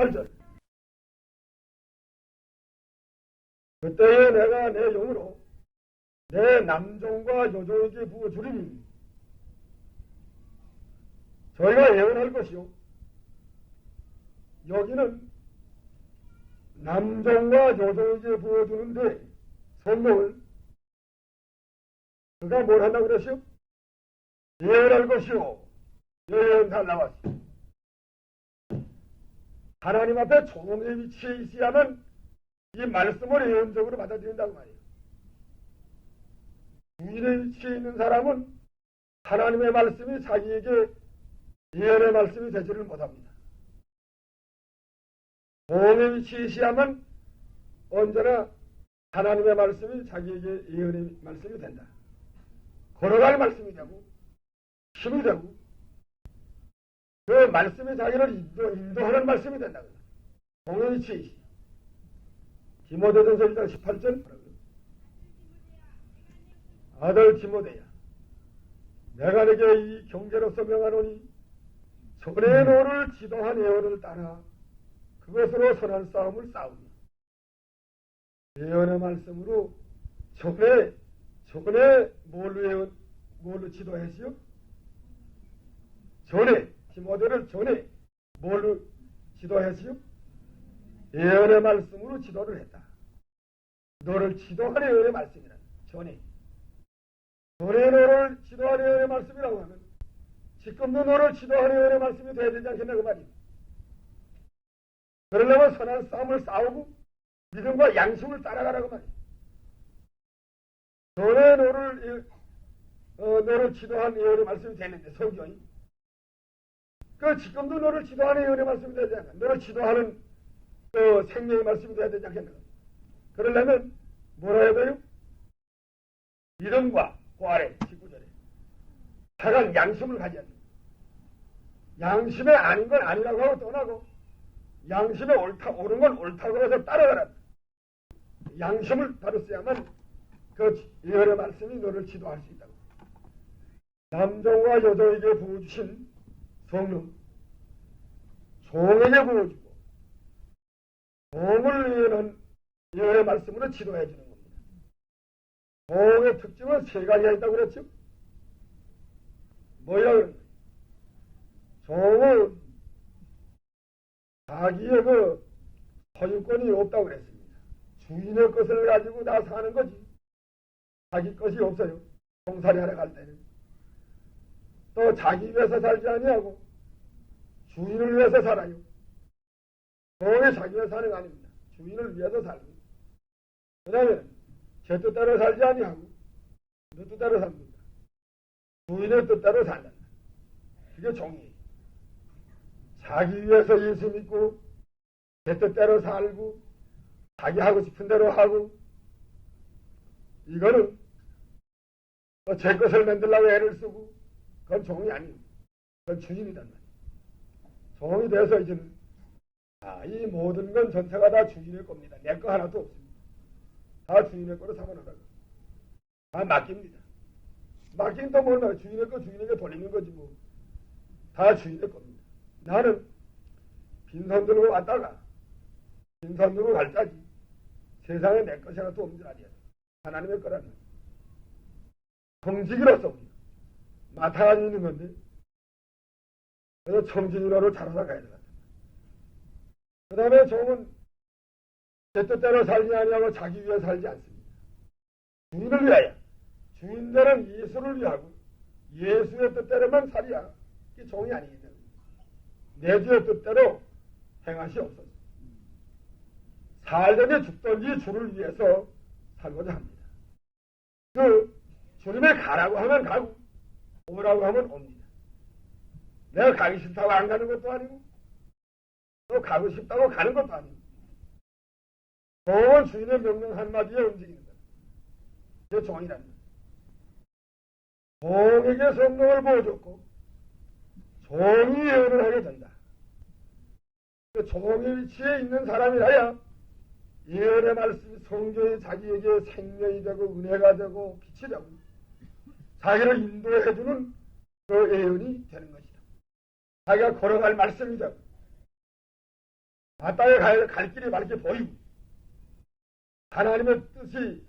18절. 그때에 내가 내 영으로 내 남종과 여종에게 부어주리니 저희가 예언할 것이요. 여기는 남종과 여종에게 부어주는데 성령을 그가 뭘 한다고 그랬어요? 예언할 것이요. 예언 잘 나왔어요. 하나님 앞에 종의 위치에 있어야만 이 말씀을 예언적으로 받아들인다고 말이에요. 주인의 위치에 있는 사람은 하나님의 말씀이 자기에게 예언의 말씀이 되지를 못합니다. 종의 위치에 있어야만 언제나 하나님의 말씀이 자기에게 예언의 말씀이 된다. 걸어갈 말씀이 되고 힘이 되고 그 말씀이 자기를 인도하는 말씀이 된다. 종의 위치에 있어요. 디모데전서 1장 18절 아들 디모데야 내가 네게 이 경계로서 명하노니 전에 너를 지도한 예언을 따라 그것으로 선한 싸움을 싸우며 예언의 말씀으로 전에 뭘로 지도했어요? 전에 디모데를 전에 뭘로 지도했어요? 예언의 말씀으로 지도를 했다. 너를 지도하는 예언의 말씀이라. 전에 너를 지도하는 예언의 말씀이라고 하면 지금도 너를 지도하는 예언의 말씀이 돼야 되지 않겠나 그 말이에요. 그러려면 선한 싸움을 싸우고 믿음과 양심을 따라가라고 말이에요. 전에 너를 지도한 예언의 말씀이 되는데 성경이 그 지금도 너를 지도하는 예언의 말씀이 되지 않겠나. 너를 지도하는 생명의 말씀이 돼야 되지 않겠나. 그러려면 뭐라 해야 돼요? 믿음과 고아래 19절에 차가운 양심을 가져야 돼요. 양심에 아닌 건 아니라고 하고 떠나고 양심에 옳은 건 옳다고 해서 따라가라. 양심을 바로 써야만 그 예언의 말씀이 너를 지도할 수 있다고. 남종과 여종에게 부어주신 성령 종에게 부어주고 종을 예언한 예언의 말씀으로 지도해 주는 겁니다. 종의 특징은 세 가지가 있다고 그랬죠? 뭐야 그런 거예요? 종은 자기의 그 소유권이 없다고 그랬습니다. 주인의 것을 가지고 다 사는 거지. 자기 것이 없어요. 종살이 하러 갈 때는. 또 자기 위해서 살지 아니하고 주인을 위해서 살아요. 종이 자기 위해서 사는 거 아닙니다. 주인을 위해서 살고. 그 다음에 제 뜻대로 살지 아니하고 너 뜻대로 삽니다. 주인의 뜻대로 산다. 그게 종이에요. 자기 위해서 예수 믿고 제 뜻대로 살고 자기 하고 싶은 대로 하고 이거는 제 것을 만들려고 애를 쓰고 그건 종이 아니에요. 그건 주인이단 말이에요. 종이 돼서 이제는 이 모든 건 전체가 다 주인의 겁니다. 내 거 하나도 없습니다. 다 주인의 거로 삼아놓으라고. 다 맡깁니다. 맡긴 또 뭘 주인의 거 주인에게 돌리는 거지 뭐. 다 주인의 겁니다. 나는 빈손 들고 왔다가 빈손 들고 갈 자지. 세상에 내 것이 하나도 없는 줄 알아야 돼. 하나님의 거라는 청지기로서 맡아가지고 있는 건데 그래서 청지기로를 자라서 가야 되거든. 그 다음에 종은 제 뜻대로 살지 아니하고 자기 위해 살지 않습니다. 주인을 위하여. 주인들은 예수를 위하고 예수의 뜻대로만 살이야. 이게 종이 아니겠냐. 내 주의 뜻대로 행하시옵소서. 살든지 죽든지 주를 위해서 살고자 합니다. 그 주님의 가라고 하면 가고 오라고 하면 옵니다. 내가 가기 싫다고 안 가는 것도 아니고 또 가고 싶다고 가는 것도 아니고 종은 주인의 명령 한마디에 움직이는 거예요. 그게 종이라는 거예요. 종에게 성령을 보여줬고 종이 예언을 하게 된다. 그 종의 위치에 있는 사람이라야 예언의 말씀이 성경이 자기에게 생명이 되고 은혜가 되고 빛이 되고 자기를 인도해주는 그 예언이 되는 것이다. 자기가 걸어갈 말씀이 되고 마땅히 갈 길이 밝게 보이고 하나님의 뜻이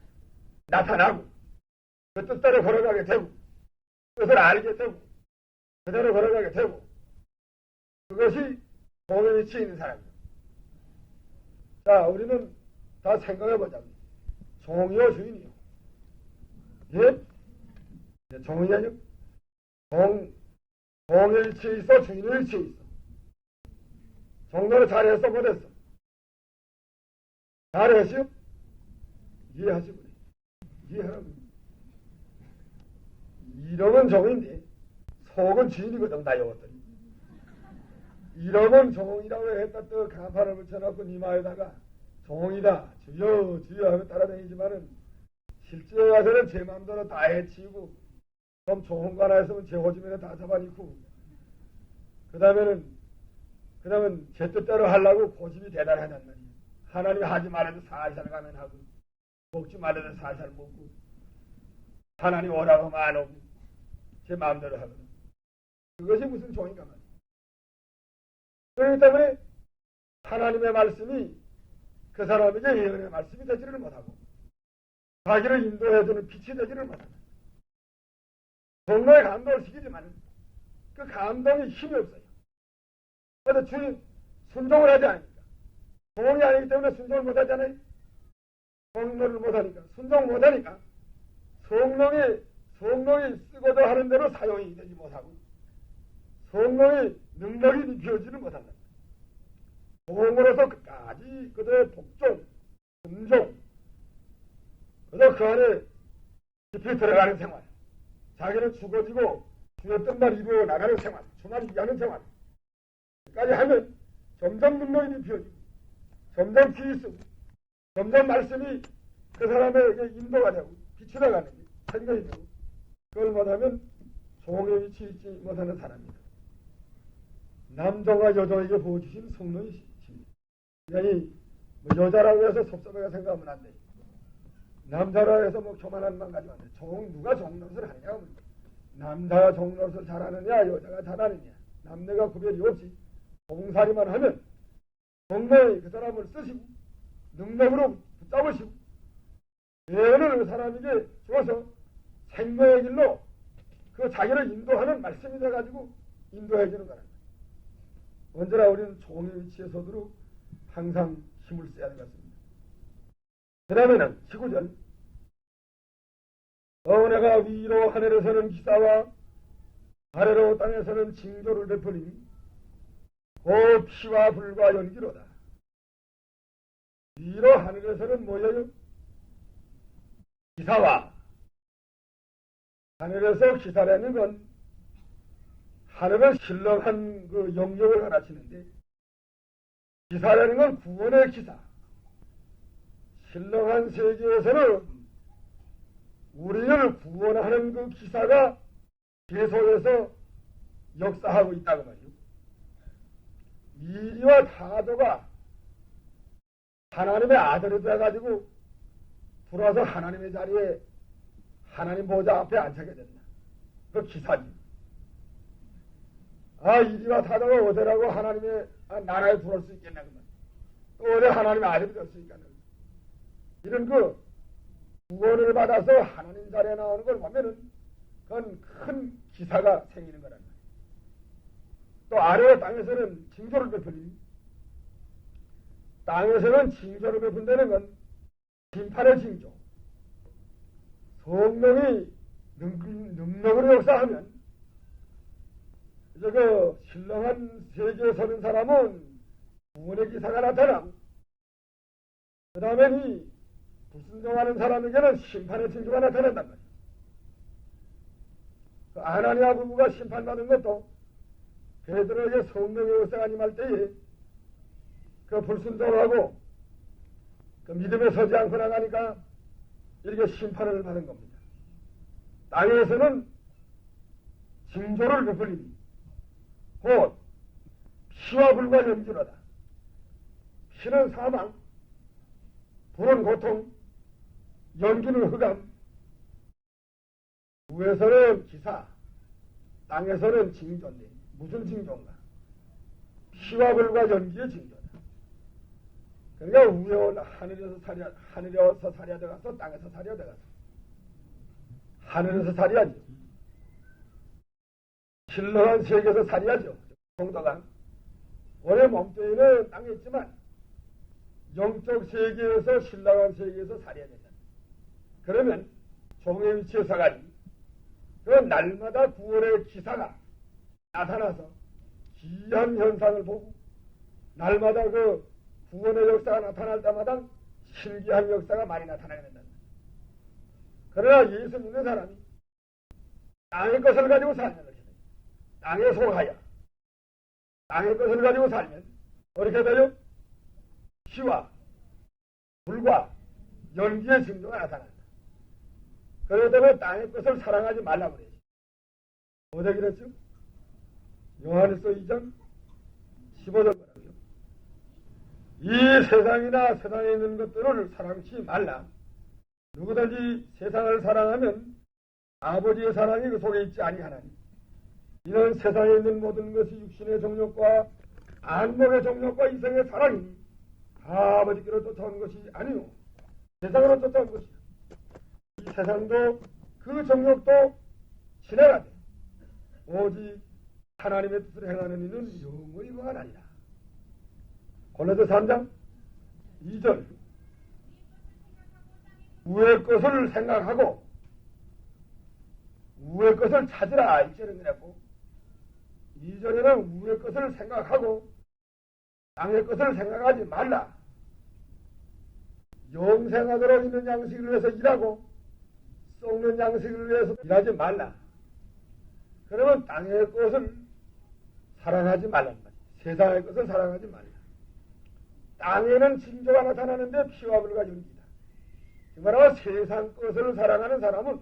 나타나고 그 뜻대로 걸어가게 되고 뜻을 알게 되고 그대로 걸어가게 되고 그것이 공의 위치에 있는 사람이에요. 자, 우리는 다 생각해보자고. 종이요 주인이요. 예? 종이요. 공의 위치에 있어 주인의 위치에 있어. 종로를 잘했어 못했어? 잘했어요? 이해하시고 이해하라고. 이름은 종인데 속은 주인이거든 다 이것들이. 이름은 종이라고 했다 또 간판을 붙여놓고 니마에다가 종이다 주여 주여 하며 따라다니지만은 실제에 와서는 제 마음대로 다 해치우고 좀 좋은 거 하나 있으면 제 호주면에 다 잡아놓고 그 다음은 제 뜻대로 하려고 고집이 대단하단 말이에요. 하나님이 하지 말아도 살살 가면 하고 먹지 말아도 살살 먹고 하나님 오라고 하면 안 오고 제 마음대로 하거든. 그것이 무슨 종인가 말이에요. 그렇기 때문에 하나님의 말씀이 그 사람에게 예언의 말씀이 되지를 못하고 자기를 인도해주는 빛이 되지를 못한다. 종로에 감동을 시키지만 그 감동이 힘이 없어요. 그래서 주인 순종을 하지 않으니까. 종이 아니기 때문에 순종을 못하잖아요. 성령을 못하니까 순종 못하니까 성령이 쓰고도 하는 대로 사용이 되지 못하고 성령의 능력이 입혀지는 못한다. 종으로서 끝까지 그들의 복종, 순종, 그저 그 안에 깊이 들어가는 생활, 자기는 죽어지고 주의 뜻만 이루어 나가는 생활, 주만 위하는 생활 까지 하면 점점 능력이 입혀지고 점점 귀히 쓰고 점점 말씀이 그 사람에게 인도가 되고 빛이 나가는 게 생각이 되고 그걸 못하면 종의 위치에 있지 못하는 사람입니다. 남자와 여자에게 보여주신 성령이십니다. 그러니 뭐 여자라고 해서 섭섭하게 생각하면 안 돼. 남자라고 해서 뭐 교만한 만 가지고 안 돼. 누가 종노릇을 하느냐. 남자가 종노릇을 잘하느냐 여자가 잘하느냐. 남녀가 구별이 없이 봉사리만 하면 성령이 그 사람을 쓰시고 능력으로 붙잡으시고 예언을 그 사람에게 주어서 생명의 길로 그 자기를 인도하는 말씀이 돼가지고 인도해 주는 거랍니다. 언제나 우리는 종의 위치에서도 항상 힘을 써야 할 것 같습니다. 그 다음에는 19절 내가 위로 하늘에서는 기사와 아래로 땅에서는 징조를 베풀리니 곧 피와 불과 연기로다. 위로 하늘에서는 뭐예요? 기사와 하늘에서 기사라는 건 하늘은 신령한 그 영역을 가르치는데 기사라는 건 구원의 기사. 신령한 세계에서는 우리를 구원하는 그 기사가 계속해서 역사하고 있다고 말이요. 미리와 타도가 하나님의 아들이 돼가지고 들어와서 하나님의 자리에 하나님 보좌 앞에 앉게 된다. 그 기사지. 이리와 타도가 어디라고 하나님의 나라에 들어올 수 있겠나 그 말. 또 어디 하나님의 아들이 될 수 있겠나. 이런 그 구원을 받아서 하나님 자리에 나오는 걸 보면은 그건 큰 기사가 생기는 거란 말이에요. 또 아래와 땅에서는 징조를 베풀리니 땅에서는 징조를 베푼다는 건 심판의 징조. 성령이 능력으로 역사하면 이제 그 신령한 세계에 서는 사람은 구원의 기사가 나타나고 그 다음에 이 불순종하는 사람에게는 심판의 징조가 나타난단 말이에요. 그 아나니아 부부가 심판받은 것도 베드로에게 성령의 역사가 임할 때에 그 불순종하고 그 믿음에 서지 않고 나가니까 이렇게 심판을 받은 겁니다. 땅에서는 징조를 베풀리니 곧 피와 불과 연기로다. 피는 사망, 불은 고통, 연기는 흑암. 위에서는 기사, 땅에서는 징조인데 무슨 징조인가? 피와 불과 연기의 징조다. 그러니까 위에 올라 하늘에서 살이야 들어가서 땅에서 살이야 들어가서 하늘에서 살이야죠. 신령한 세계에서 살이야죠. 성도가 원래 몸뚱이는 땅에 있지만 영적 세계에서 신령한 세계에서 살아야 된다. 그러면 종의 위치에 서가지 그 날마다 구원의 기사가 나타나서 기이한 현상을 보고 날마다 그 구원의 역사가 나타날 때마다 신기한 역사가 많이 나타나게 된다. 그러나 예수 믿는 사람이 땅의 것을 가지고 살면 것이다. 땅에 속하여 땅의 것을 가지고 살면 어떻게 돼요? 피와 불과 연기의 징조가 나타난다. 그렇기 때문에 땅의 것을 사랑하지 말라고 그래요. 어디 그랬죠? 요한일서 2장 15절 뭐라고요? 이 세상이나 세상에 있는 것들을 사랑치 말라. 누구든지 세상을 사랑하면 아버지의 사랑이 그 속에 있지 아니하나니 이는 세상에 있는 모든 것이 육신의 정욕과 안목의 정욕과 이성의 사랑이니 다 아버지께로 쫓아온 것이 아니요 세상으로 쫓아온 것이다. 이 세상도 그 정욕도 지나가되 오직 하나님의 뜻을 행하는 이는 영원히 거하나니라. 골로새 3장 2절 위의 것을 생각하고 위의 것을 찾으라 이절은 그랬고 2절에는 위의 것을 생각하고 땅의 것을 생각하지 말라. 영생하도록 있는 양식을 위해서 일하고 썩는 양식을 위해서 일하지 말라. 그러면 땅의 것을 사랑하지 말란 말이야. 세상의 것을 사랑하지 말라. 땅에는 징조가 나타나는데 피와 불과 연기다. 그 말하면 세상 것을 사랑하는 사람은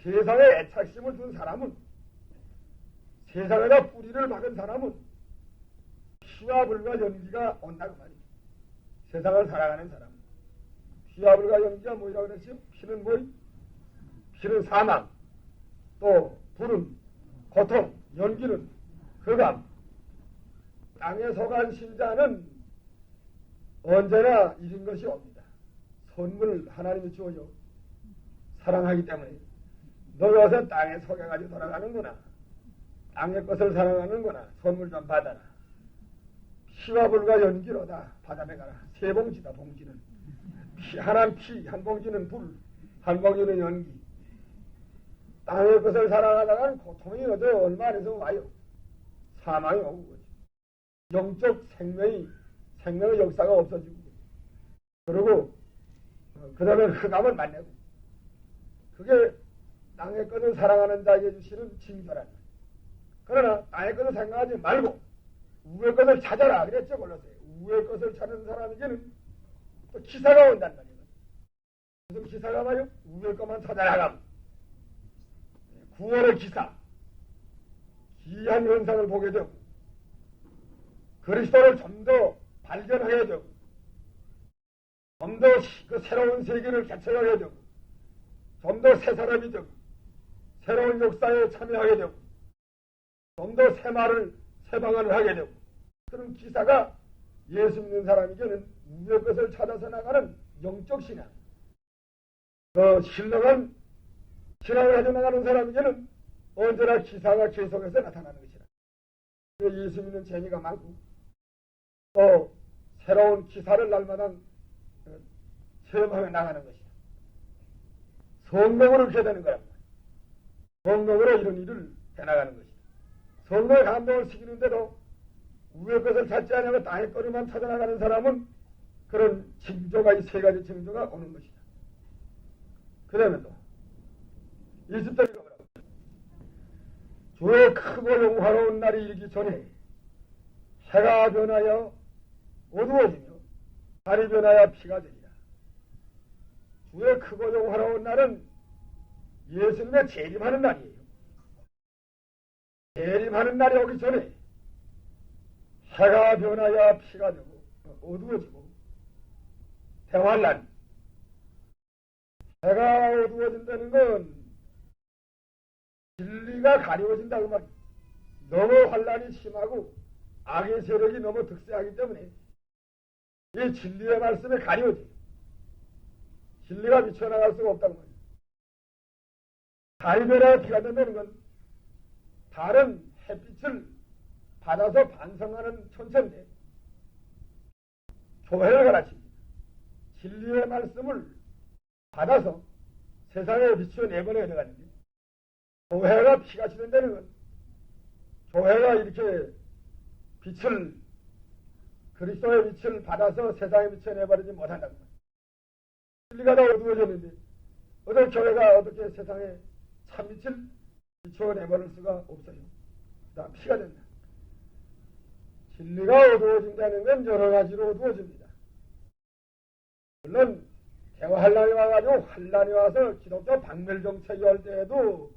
세상에 애착심을 둔 사람은 세상에다 뿌리를 박은 사람은 피와 불과 연기가 온다고 말이야. 세상을 사랑하는 사람은 피와 불과 연기가 뭐라고 그랬죠? 피는 뭐이? 피는 사망, 또 불은 고통, 연기는 흑암. 땅에 속한 신자는 언제나 이런 것이 옵니다. 선물 하나님이 주어요. 사랑하기 때문에 너 요새 땅에 속여가지고 돌아가는구나. 땅의 것을 사랑하는구나. 선물 좀 받아라. 피와 불과 연기로다. 바다에 가라. 세 봉지다. 봉지는 하나는 피, 한 봉지는 불, 한 봉지는 연기. 땅의 것을 사랑하다가는 고통이 얼마 안에서 와요. 사망이 오고 영적 생명의 역사가 없어지고 그리고 그 다음에 흑암을 만나고 그게 땅의 것을 사랑하는 자에게 주시는 징조란 말이에요. 그러나 땅의 것을 생각하지 말고 위의 것을 찾아라 그랬죠. 골로새 위의 것을 찾는 사람에게는 또 기사가 온단 말이에요. 무슨 기사가 와요? 위의 것만 찾아나가면 구원의 기사 기이한 현상을 보게 되고 그리스도를 좀 더 발견하게 되고 좀 더 그 새로운 세계를 개척하게 되고 좀 더 새 사람이 되고 새로운 역사에 참여하게 되고 좀 더 새 말을 새 방언을 하게 되고 그런 기사가 예수 믿는 사람에게는 위의 것을 찾아서 나가는 영적 신앙 신령한 신앙을 가져 나가는 사람에게는 언제나 기사가 계속해서 나타나는 것이라. 예수 믿는 재미가 많고 또 새로운 기사를 날마다 체험하며 나가는 것이다. 성령으로 이렇게 되는 거란 말이야. 성령으로 이런 일을 해나가는 것이다. 성령의 감동을 시키는데도 위의 것을 찾지 않으면 땅의 거리만 찾아나가는 사람은 그런 징조가 이 세 가지 징조가 오는 것이다. 그 다음에 또 20절이 뭐라고? 주의 크고 영화로운 날이 이르기 전에 해가 변하여 어두워지며 달이 변하여 피가 되리라. 주의 크고 영화로운 날은 예수님의 재림하는 날이에요. 재림하는 날이 오기 전에 해가 변하여 피가 되고 어두워지고 대환란. 해가 어두워진다는 건 진리가 가려워진다고 말이에요. 너무 환란이 심하고 악의 세력이 너무 득세하기 때문에 이 진리의 말씀에 가려지. 진리가 비춰나갈 수가 없다는 거예요. 달이 변화가 피가 된다는 건 다른 햇빛을 받아서 반성하는 천체인데 교회를 가르칩니다. 진리의 말씀을 받아서 세상에 비추어 내보내야 되는데 교회가 피같이 된다는 건 교회가 이렇게 빛을 그리스도의 빛을 받아서 세상에 비춰내버리지 못한다는 거예요. 진리가 다 어두워졌는데 어떻게 교회가 어떻게 세상에 참빛을 비춰내버릴 수가 없어요. 다 피가 된다. 진리가 어두워진다는 건 여러 가지로 어두워집니다. 물론 대화환란이 와가지고 환란이 와서 기독교 박멸정책이 할 때에도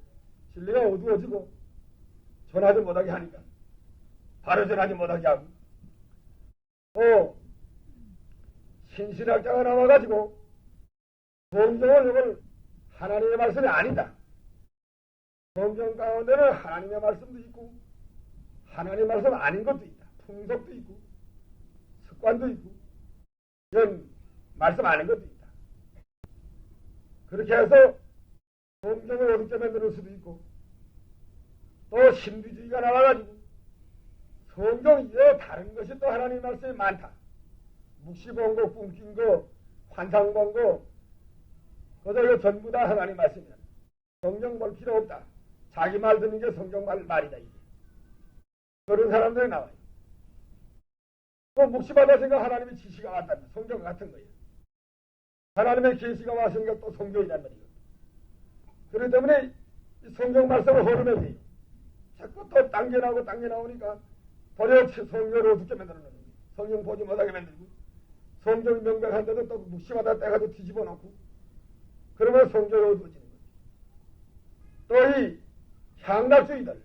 진리가 어두워지고 전하지 못하게 하니까 바로 전하지 못하게 하고 또 신신학자가 나와가지고 성경을 이걸 하나님의 말씀이 아니다. 성경 가운데는 하나님의 말씀도 있고 하나님의 말씀 아닌 것도 있다. 풍속도 있고 습관도 있고 이런 말씀 아닌 것도 있다. 그렇게 해서 성경을 어둡게 만들 수도 있고 또 신비주의가 나와가지고 성경 이외에 다른 것이 또 하나님의 말씀이 많다. 묵시 본 거, 꿈낀 거, 환상 본 거 그저 이거 전부 다 하나님 말씀이야. 성경 볼 필요 없다. 자기 말 듣는 게 성경 말이다 이게. 그런 사람들이 나와요. 또 묵시 받았으니까 하나님의 지시가 왔다면 성경 같은 거예요. 하나님의 계시가 왔으니까 또 성경이란 말이에요. 그렇기 때문에 이 성경 말씀을 허름해야 돼요. 자꾸 또 당겨 나오니까 도리어 성경을 어둡게 만들어 놓는 거예요. 성경 보지 못하게 만들고 성경이 명백한데도 또 묵시마다 떼가지고 뒤집어 놓고 그러면 성경이 어두워지는 거예요. 또 이 향락주의들,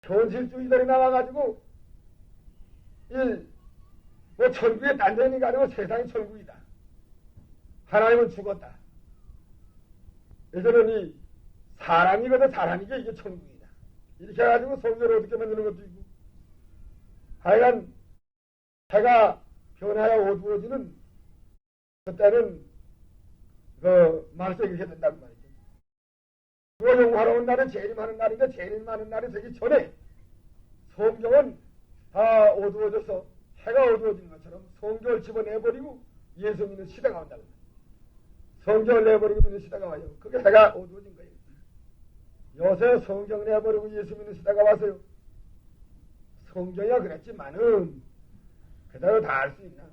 현실주의들이 나와가지고 뭐 천국에 딴 데니까 아니고 세상이 천국이다. 하나님은 죽었다. 예전에는 이 사람이거든 사람이게 이게 천국이다. 이렇게 해가지고 성경을 어떻게 만드는 것도 있고 하여간 해가 변하여 어두워지는 그때는 그 말씀이 이렇게 된다고 말이죠. 그 영화로운 날은 재림하는 날인데 재림하는 날이 되기 전에 성경은 다 어두워져서 해가 어두워진 것처럼 성경을 집어내버리고 예수 믿는 시대가 온다고. 성경을 내버리고 믿는 시대가 와요. 그게 해가 어두워진 거예요. 요새 성경 내버리고 예수 믿는 시대가 와서요. 성경이야 그랬지만은 그대로 다 알 수 있나?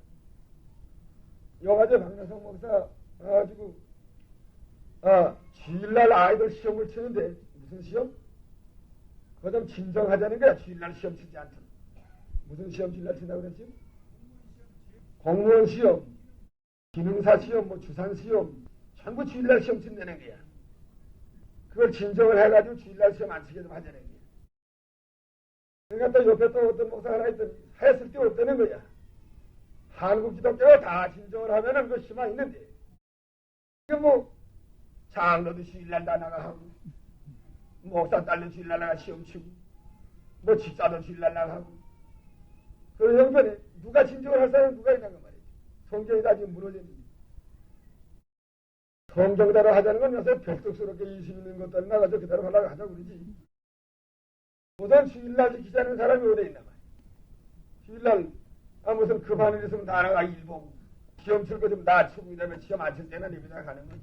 요가제 박명성 목사 와가지고 주일날 아이들 시험을 치는데 무슨 시험? 그거 좀 진정하자는 거야. 주일날 시험 치지 않도록. 무슨 시험 주일날 친다고 그랬지? 공무원 시험, 기능사 시험, 뭐 주산 시험 전부 주일날 시험 친다는 거야. 그걸 진정을 해가지고 주일날 시험 안 치게 좀 하자는 거야. 그러니까 또 옆에 또 어떤 목사가 하나 있더니 했을 때 없다는 거야. 한국 기독교가 다 진정을 하면은 그 희망이 있는데 이게 뭐 장로도 주일날 다 나가고 목사 딸도 주일날 나가 시험 치고 뭐 집사도 주일날 나가고 그런 형편에 누가 진정을 할 사람은 누가 있냐고 말이지. 성경이 다 지금 무너졌는데 성경대로 하자는 건 요새 벽독스럽게 20있는 것들 나가서 그대로 하려고 하자고 그러지. 우선 주일날 지키자는 사람이 어디 있나 말이야. 주일날 무슨 급한 일 있으면 다 나가 일 보고 시험 칠 거 좀 낮추고 이러면 시험 안 칠 때는 입에다 가는 거지.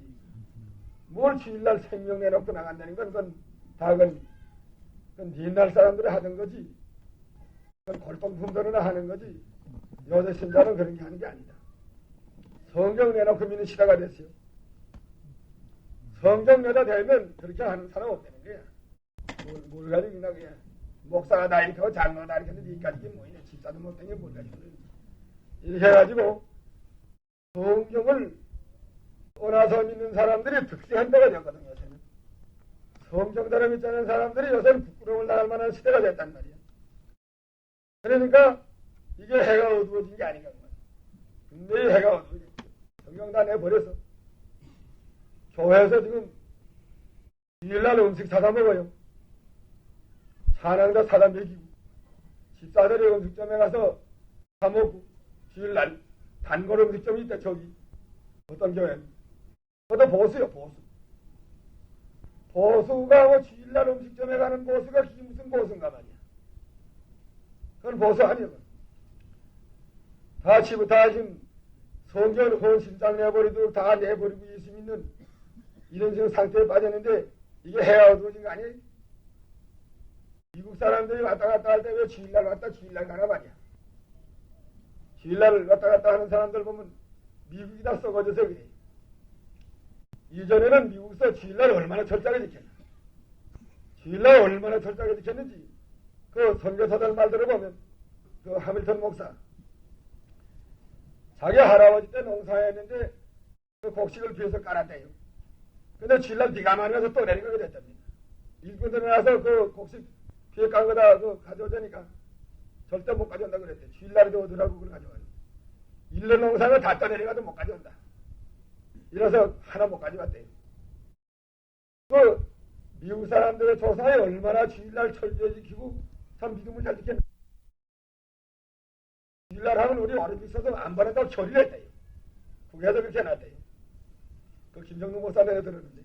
뭘 주일날 생명 내놓고 나간다는 건 그건 다 그건 옛날 사람들이 하던 거지. 그건 골동품들이나 하는 거지. 요새 신자는 그런 게 하는 게 아니다. 성경 내놓고 믿는 시대가 됐어요. 성경 여자 되면 그렇게 하는 사람 없다는 거야. 뭘 가지고 있나 그야. 목사가 다 이렇게 하고 장로가 다 이렇게 했는데 이까지 뭐이냐. 집사도 못된 게 뭘 가지고 이렇게 해가지고 성경을 떠나서 믿는 사람들이 득세한 때가 됐거든요. 요새는. 성경대로 믿지 않는 사람들이 요새는 부끄러움을 당할 만한 시대가 됐단 말이야. 그러니까 이게 해가 어두워진 게 아닌가 말이야. 근데 이 해가 어두워졌어. 성경 다 내버려서 교회에서 지금 주일날 음식 사다 먹어요. 찬양자 사다 먹이고 집사들이 음식점에 가서 사 먹고 주일날 단골 음식점이 있다, 저기. 어떤 교회는. 그것도 보수요, 보수. 보수가 뭐 주일날 음식점에 가는 보수가 그게 무슨 보수인가 말이야. 그건 보수 아니야. 다 지금 성경 헌신장 내버리도록 다 내버리고 예수 믿는 이런 지금 상태에 빠졌는데 이게 해야 어두워진 거 아니에요? 미국 사람들이 왔다 갔다 할 때 왜 주일날 왔다 주일날 가나 말이야. 주일날 왔다 갔다 하는 사람들 보면 미국이 다 썩어져서 그래. 이전에는 미국에서 주일날 얼마나 철저하게 지켰나. 주일날 얼마나 철저하게 지켰는지 그 선교사들 말 들어보면 그 하밀턴 목사 자기 할아버지 때 농사했는데 그 곡식을 뒤에서 깔았대요. 근데 주일날 비가 많이 와서 또 내리고 그랬답니다. 일꾼 들어나서 그 곡식 뒤에 깐 거다 그 가져오자니까 절대 못 가져온다 그랬대. 주일날에도 얻으라고 그걸 가져와요. 1년 농사는 다 떠내려가도 못 가져온다. 이래서 하나 못 가져왔대요. 그 미국 사람들의 조상이 얼마나 주일날 철저히 지키고 참 믿음을 잘 지켰나. 주일날 하면 우리 어른이 있어서 안 받았다고 처리를 했대요. 국회에서 그렇게 해놨대요. 그 김정동 목사 내가 들었는데.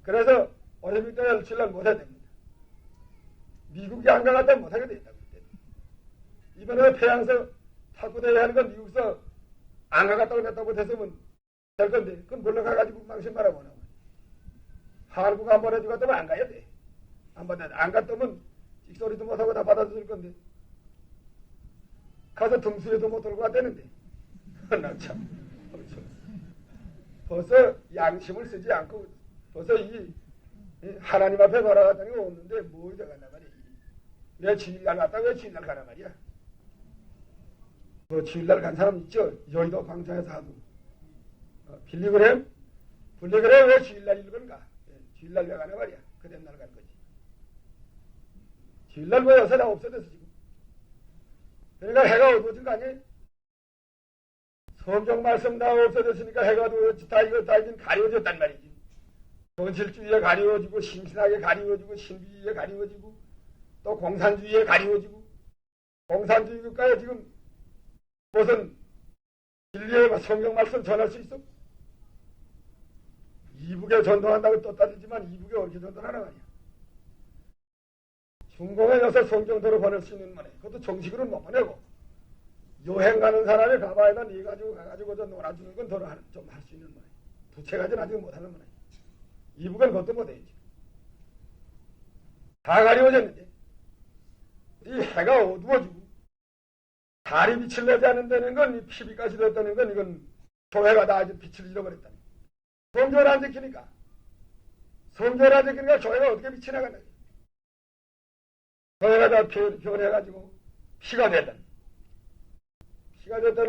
그래서 어린이 때 주일날 못해야 됩니다. 미국이 안 가갔다 못하게 됐다고. 이번에 태양서 탁구대회 하는 건 미국에서 안 가갔다고 했다고 했으면 될 건데, 그건 물러가가지고 망신바라고 나와. 한국 안 보내주고 갔다면 안 가야 돼. 안 갔다면 찍소리도 못하고 다 받아줄 건데. 가서 등수에도 못 들고 왔다는데. 나 참. 벌써 양심을 쓰지 않고, 벌써 하나님 앞에 걸어갔다니 없는데 뭐 이래갔나 말이야. 왜 주일날 갔다 왜 주일날 가나 말이야. 그 주일날 간 사람 있죠? 여의도 광장에서 하도. 빌리그램 왜 주일날 읽은가? 주일날 왜 가나 말이야. 그런 날 간 거지. 주일날 뭐 요새 다 없어졌어 지금. 그러니까 해가 어두워진 거 아니에요? 성경 말씀 다 없어졌으니까 해가 어두워졌지. 다 이거 가려워졌단 말이지. 본실주의에 가리워지고 신신하게 가리워지고 신비주의에 가리워지고 또 공산주의에 가리워지고 공산주의 국가에 지금 무슨 진리의 성경 말씀 전할 수 있어? 이북에 전도한다고 떴다지만 이북에 어떻게 전도하나 말이야. 중공에 가서 성경도로 보낼 수 있는 말이야. 그것도 정식으로는 못 보내고 여행 가는 사람이 가봐야 네 가가지고 저 놀아주는 건 좀 할 수 있는 말이야. 부채가지는 아직 못하는 말이야. 이북은 그것도 못해야지. 다 가려워졌는데 이 해가 어두워지고 달이 빛을 내지 않는 데는 건 이 피비까지 됐다는 건 이건 교회가 다 아주 빛을 잃어버렸다는 거야. 성경을 안 지키니까 교회가 어떻게 빛이 나가나. 교회가 다 변해가지고 피가 됐다는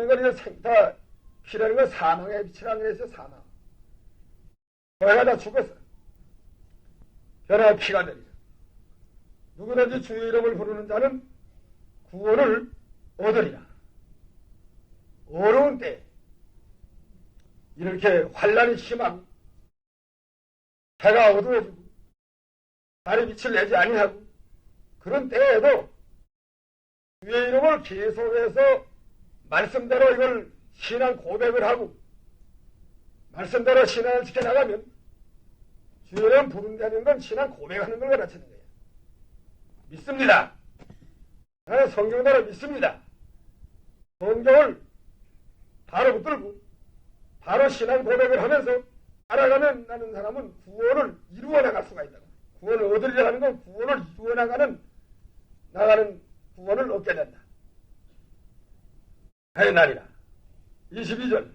건 다 피라는 건 사망의 빛이라는 것이죠. 사망. 교회가 다 죽었어. 변화가 피가 되리라. 누구든지 주의 이름을 부르는 자는 구원을 얻으리라. 어려운 때 이렇게 환란이 심하고 해가 어두워지고 달이 빛을 내지 아니하고 그런 때에도 주의 이름을 계속해서 말씀대로 이걸 신앙 고백을 하고 말씀대로 신앙을 지켜나가면 주의 이름 부른다는 건 신앙 고백하는 걸 가르치는 거예요. 믿습니다. 나는 성경대로 믿습니다. 성경을 바로 붙들고 바로 신앙 고백을 하면서 알아가는 나는 사람은 구원을 이루어 나갈 수가 있다. 구원을 얻으려고 하는 건 구원을 이루어 나가는 구원을 얻게 된다. 하였나니라. 22절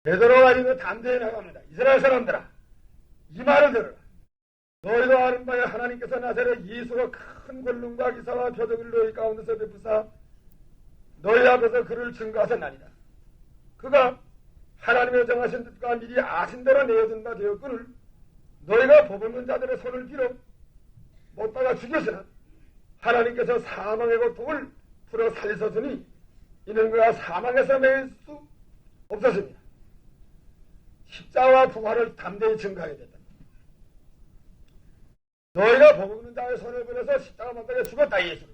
베드로가 이거 담대히 나갑니다. 이스라엘 사람들아 이 말을 들으라. 너희도 아는 바에 하나님께서 나사렛 예수가 큰 권능과 기사와 표적을 너희 가운데서 베푸사 너희 앞에서 그를 증거하셨나니라. 그가 하나님의 정하신 뜻과 미리 아신 대로 내어준 바 되었거늘 너희가 법없는 자들의 손을 빌어 못 박아 죽였으나 하나님께서 사망의 고통을 풀어 살리셨으니 이는 그가 사망에서 매일 수 없었습니다. 십자와 부활을 담대히 증거하게 됐다. 너희가 법없는 자의 손을 빌어서 십자가 못 박아 죽었다 예수를.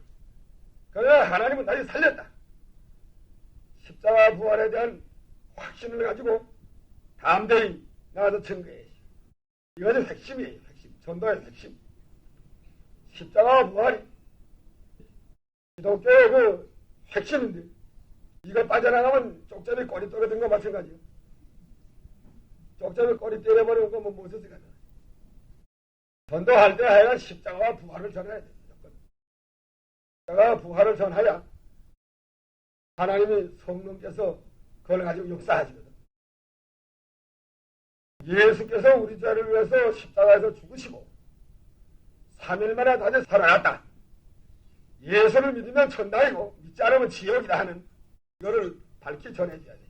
그러나 하나님은 다시 살렸다. 십자가 부활에 대한 확신을 가지고 담대히 나가서 증거해야지. 이것이 핵심이에요. 핵심. 전도의 핵심. 십자가 부활이 기독교의 그 핵심인데 이거 빠져나가면 쪽잡이 꼬리 떨어진 거 마찬가지예요. 쪽잡이 꼬리 때려버리는 거 뭐 무엇을 쓰겠나. 전도할 때 하여간 십자가와 부활을 전해야 돼요. 십자가와 부활을 전하야 하나님이 성령께서 그걸 가지고 역사하시거든. 예수께서 우리 죄를 위해서 십자가에서 죽으시고 3일 만에 다시 살아났다. 예수를 믿으면 천당이고 믿지 않으면 지옥이다 하는 이거를 밝히 전해줘야 돼.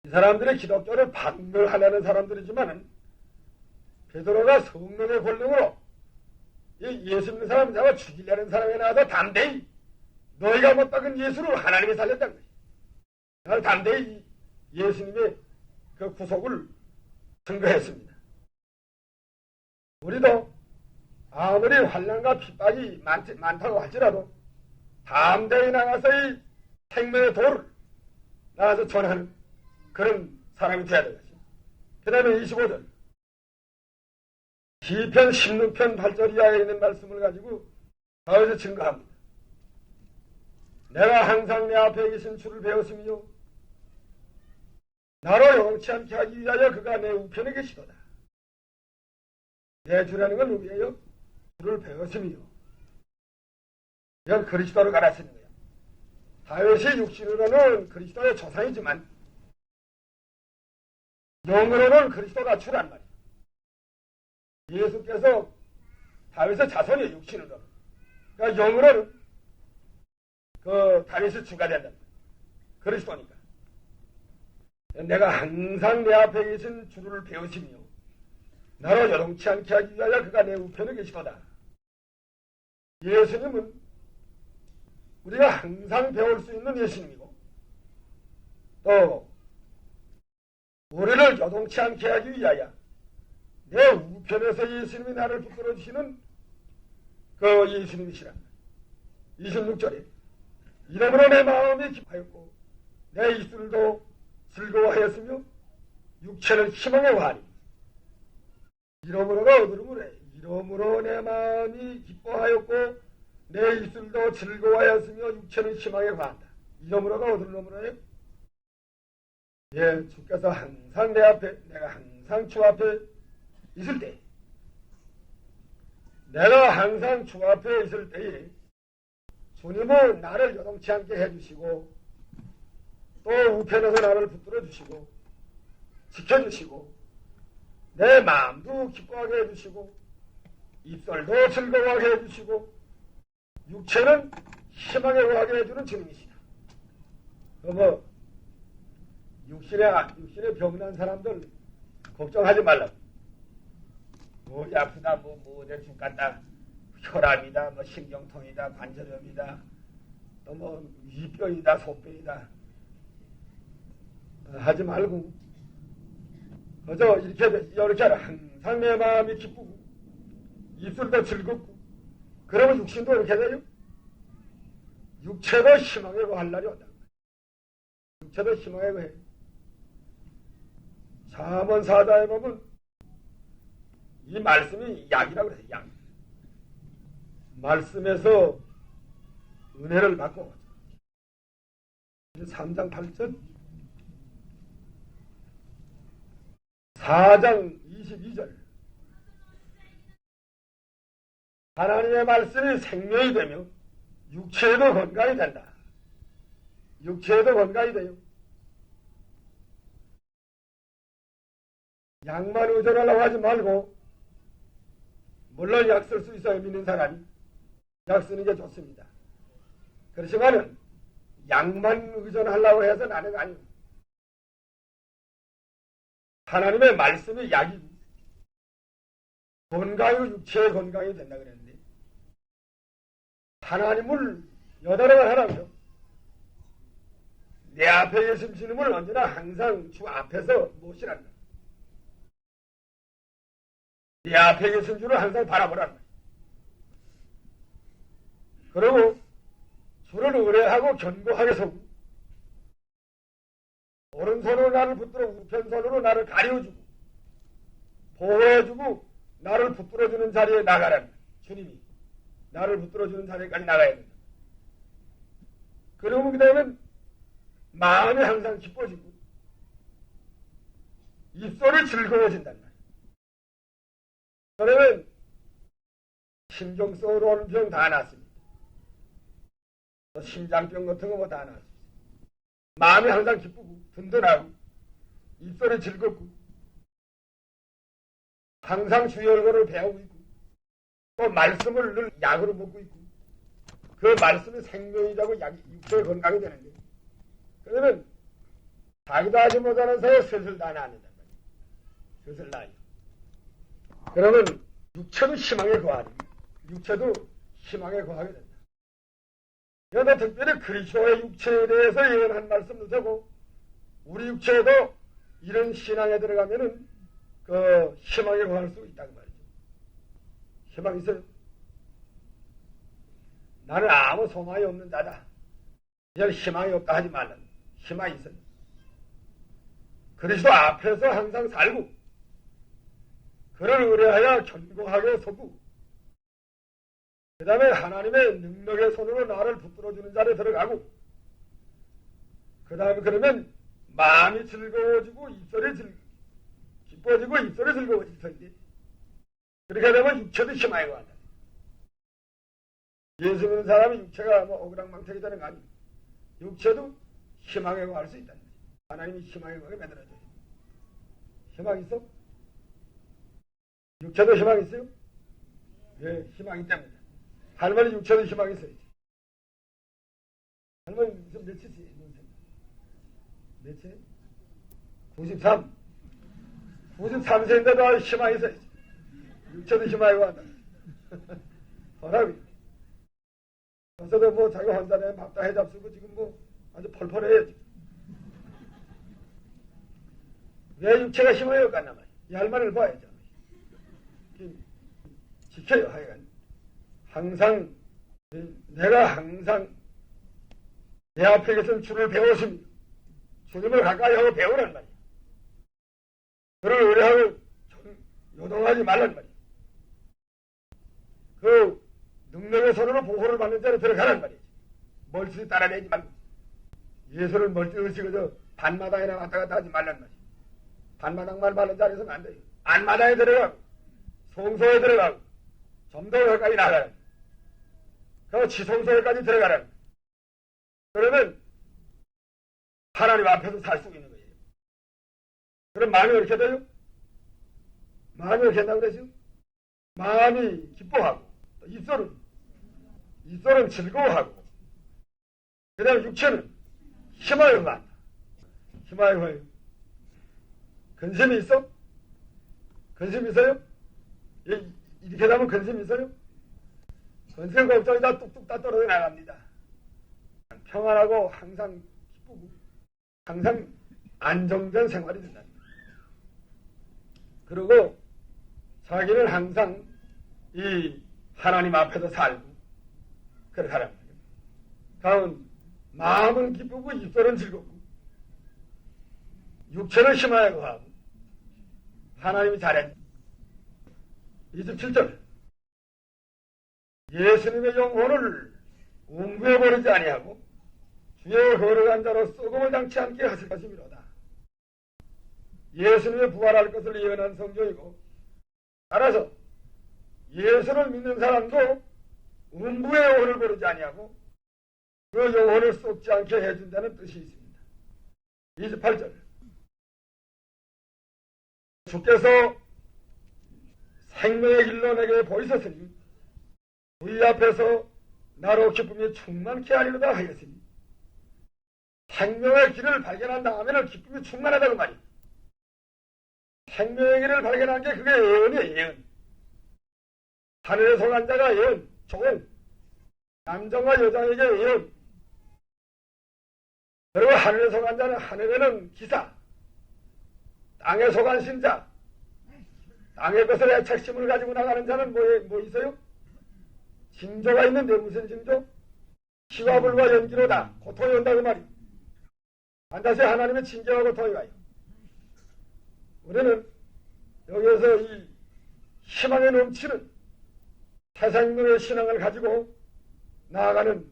이 사람들이 기독교를 박멸하려는 사람들이지만은 베드로가 성령의 권능으로 예수 믿는 사람을 잡아 죽이려는 사람에 나와서 담대히 너희가 못 박은 예수를 하나님이 살렸다는 거지. 그래서 담대히 예수님의 그 구속을 증거했습니다. 우리도 아무리 환난과 핍박이 많다고 할지라도 담대히 나가서 이 생명의 도를 나가서 전하는 그런 사람이 되어야 되겠죠. 그 다음에 25절 시편 16편 8절 이하에 있는 말씀을 가지고 다윗이 증거합니다. 내가 항상 내 앞에 계신 주를 배웠으며 나로 영치 않게 하기 위하여 그가 내 우편에 계시도다. 내 주라는 건 누구예요? 주를 배웠으며 이건 그리스도를 가르치는 거예요. 다윗이 육신으로는 그리스도의 조상이지만 영으로는 그리스도가 주란 말이에요. 예수께서 다윗의 자손이에요. 육신으로는. 그러니까 영으로는 그 다윗의 주가 된다. 그리스도니까. 내가 항상 내 앞에 계신 주를 배우시며 나로 요동치 않게 하기 위하여 그가 내 우편에 계시도다. 예수님은 우리가 항상 배울 수 있는 예수님이고 또 우리를 요동치 않게 하기 위하여 내 우편에서 예수님이 나를 붙들어 주시는 그 예수님이시란 말이에요. 26절에 이러므로 내 마음이 기뻐하였고 내 입술도 즐거워하였으며 육체는 희망의 환희. 이러므로가 어디로 그래? 이러므로 내 마음이 기뻐하였고 내 입술도 즐거워하였으며 육체는 희망에 관한다. 이러므로가 어디로 넘으로요? 예, 주께서 항상 내 앞에, 내가 항상 주 앞에 있을 때, 내가 항상 주 앞에 있을 때에 주님은 나를 요동치 않게 해주시고 또 우편에서 나를 붙들어 주시고 지켜주시고 내 마음도 기뻐하게 해주시고 입술도 즐거워하게 해주시고 육체는 희망에 거하게 해주는 주님이시다. 육신에 병난 사람들 걱정하지 말라고. 뭐 아프다, 내 죽 같다, 혈압이다, 신경통이다, 관절염이다, 또 위병이다, 소병이다 하지 말고 그저 이렇게 하라. 항상 내 마음이 기쁘고 입술도 즐겁고 그러면 육신도 이렇게 돼요. 육체도 희망에 거할 날이 온다. 육체도 희망에 거해. 잠언 4장에 보면 이 말씀이 약이라고 그래요. 약. 말씀에서 은혜를 받고 3장 8절 4장 22절 하나님의 말씀이 생명이 되며 육체에도 건강이 된다. 육체에도 건강이 돼요. 약만 의존하려고 하지 말고 물론 약 쓸 수 있어요. 믿는 사람이 약 쓰는 게 좋습니다. 그렇지만은 약만 의존하려고 해서 나는 아니에요. 하나님의 말씀이 약이고 건강이고 육체의 건강이 된다 그랬는데 하나님을 여달아만 하라고요. 내 앞에 계신 주님을 언제나 항상 주 앞에서 모시란다. 내 앞에 계신 주를 항상 바라보라는 거예요. 그리고 주를 의뢰 우월하고 견고하게 서고 오른손으로 나를 붙들어 우편손으로 나를 가려주고 보호해주고 나를 붙들어주는 자리에 나가라는 주님이 나를 붙들어주는 자리까지 나가야 된다. 그러면 그 다음엔 마음이 항상 기뻐지고 입술이 즐거워진단 말이에요. 그러면 신경성으로 오는 병 다 낫습니다. 심장병 같은 거 뭐 다 낫습니다. 마음이 항상 기쁘고 든든하고 입술이 즐겁고 항상 주의 얼굴을 배우고 있고 또 말씀을 늘 약으로 먹고 있고 그 말씀이 생명이라고 육체의 건강이 되는데 그러면 자기도 하지 못하는 사이에 슬슬 다 낫는단 말이에요. 슬슬 나요. 그러면 육체도 희망에 거하니 육체도 희망에 거하게 된다. 그러나 특별히 그리스도의 육체에 대해서 예언한 말씀도 되고 우리 육체에도 이런 신앙에 들어가면은 그 희망에 거할 수 있다고 말이죠. 희망 있어요? 나는 아무 소망이 없는 자다. 그냥 희망이 없다 하지 말라. 희망이 있어요. 그리스도 앞에서 항상 살고 그를 의뢰하여 견고하게 서고 그 다음에 하나님의 능력의 손으로 나를 붙들어주는 자리에 들어가고 그 다음에 그러면 마음이 즐거워지고 입술이 기뻐지고 입술이 즐거워질 텐데 그렇게 되면 육체도 희망에 거한다. 예수 믿는 사람이 육체가 뭐 오그랑망태기 되는 거 아니에요. 육체도 희망에 거할 수 있다. 하나님이 희망에 거하게 만들어줘요. 희망 있어? 육체도 희망 있어요? 예, 희망이 때문에. 할머니 육체도 희망이 있어야지. 할머니 몇이지? 몇이? 93. 93세인데도 희망이 있어야지. 육체도 희망이 거한다. 뭐라고요? 그래서도 뭐 자기 혼자 내면 밥다 해잡수고 지금 뭐 아주 펄펄해야지. 왜 육체가 희망이 없겠나 말이야. 이 할머니를 봐야죠. 지켜요, 하여간. 항상, 내가 항상 내 앞에 계신 주를 배웠습니다. 주님을 가까이 하고 배우란 말이야. 그를 의뢰하고 요동하지 말란 말이야. 그 능력의 손으로 보호를 받는 자로 들어가란 말이지. 멀찍이 따라내지 말고. 예수를 멀찍이 그저 반마당이나 왔다 갔다 하지 말란 말이야. 반마당만 받는 자리에서는 안 돼요. 안마당에 들어가고, 성소에 들어가고, 좀 더 가까이 나가라. 그 지성소에까지 들어가라. 그러면 하나님 앞에서 살 수 있는 거예요. 그럼 마음이 어떻게 돼요? 마음이 어떻게 된다고 그러죠? 마음이 기뻐하고, 입술은 즐거워하고, 그 다음에 육체는 희망을 받는다. 희망을 받아요. 근심이 있어? 근심 있어요? 이렇게 하면 근심 있어요? 근심 걱정이 다 뚝뚝 다 떨어져 나갑니다. 평안하고 항상 기쁘고 항상 안정된 생활이 된다. 그리고 자기는 항상 이 하나님 앞에서 살고 그렇게 하란 말이에요. 다음 마음은 기쁘고 입술은 즐겁고 육체는 희망에 거하고 하나님이 잘해. 27절 예수님의 영혼을 웅부해버리지 아니하고 주의 거룩한 자로 썩음을 당치 않게 하실 것이미로다. 예수님의 부활할 것을 예언한 성경이고 따라서 예수를 믿는 사람도 음부의 영혼을 버리지 아니하고 그 영혼을 썩지 않게 해준다는 뜻이 있습니다. 28절 주께서 생명의 길로 내게 보이셨으니 주의 앞에서 나로 기쁨이 충만케 하리로다 하였으니 생명의 길을 발견한 다음에는 기쁨이 충만하다고 말이야. 생명의 길을 발견한 게 그게 예언이에요. 예언. 하늘에 속한 자가 예언, 종, 남정과 여자에게 예언. 그리고 하늘에 속한 자는 하늘에는 기사, 땅에 속한 신자, 땅의 것을 애착심을 가지고 나가는 자는 뭐 있어요? 징조가 있는데 무슨 징조? 피와 불과 연기로다 고통이 온다 그 말이. 반드시 하나님의 징계와 고통이 와요. 우리는 여기에서 이 희망에 넘치는 태생명의 신앙을 가지고 나아가는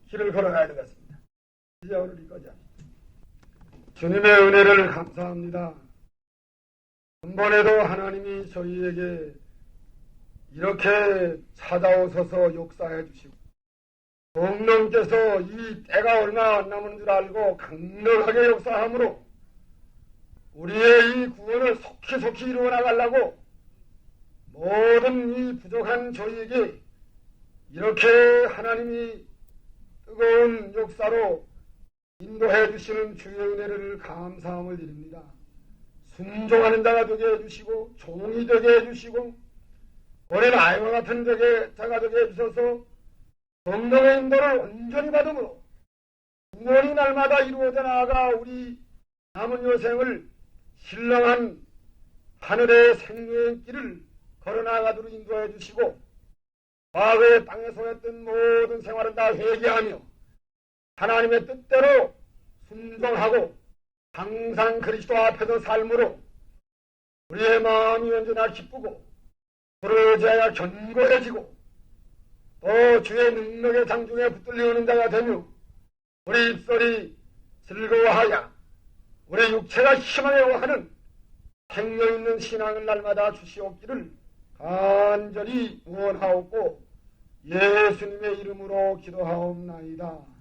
길을 걸어가야 되겠습니다. 이제 오늘 이거죠. 주님의 은혜를 감사합니다. 한번에도 하나님이 저희에게 이렇게 찾아오셔서 역사해 주시고 성령께서 이 때가 얼마 안 남은 줄 알고 강력하게 역사함으로 우리의 이 구원을 속히 이루어 나가려고 모든 이 부족한 저희에게 이렇게 하나님이 뜨거운 역사로 인도해 주시는 주의 은혜를 감사함을 드립니다. 순종하는 자가 되게 해주시고 종이 되게 해주시고 오랜 아이와 같은 자가 되게 해주셔서 성령의 인도를 온전히 받음으로 구원이 날마다 이루어져 나아가 우리 남은 여생을 신령한 하늘의 생명의 길을 걸어나가도록 인도해 주시고 과거의 땅에서 했던 모든 생활은 다 회개하며 하나님의 뜻대로 순종하고 항상 그리스도 앞에서 삶으로 우리의 마음이 언제나 기쁘고 부르짖어야 견고해지고 또 주의 능력의 장중에 붙들리는 자가 되며 우리 입술이 즐거워하여 우리 육체가 희망하고 하는 생명 있는 신앙을 날마다 주시옵기를 간절히 원하옵고 예수님의 이름으로 기도하옵나이다.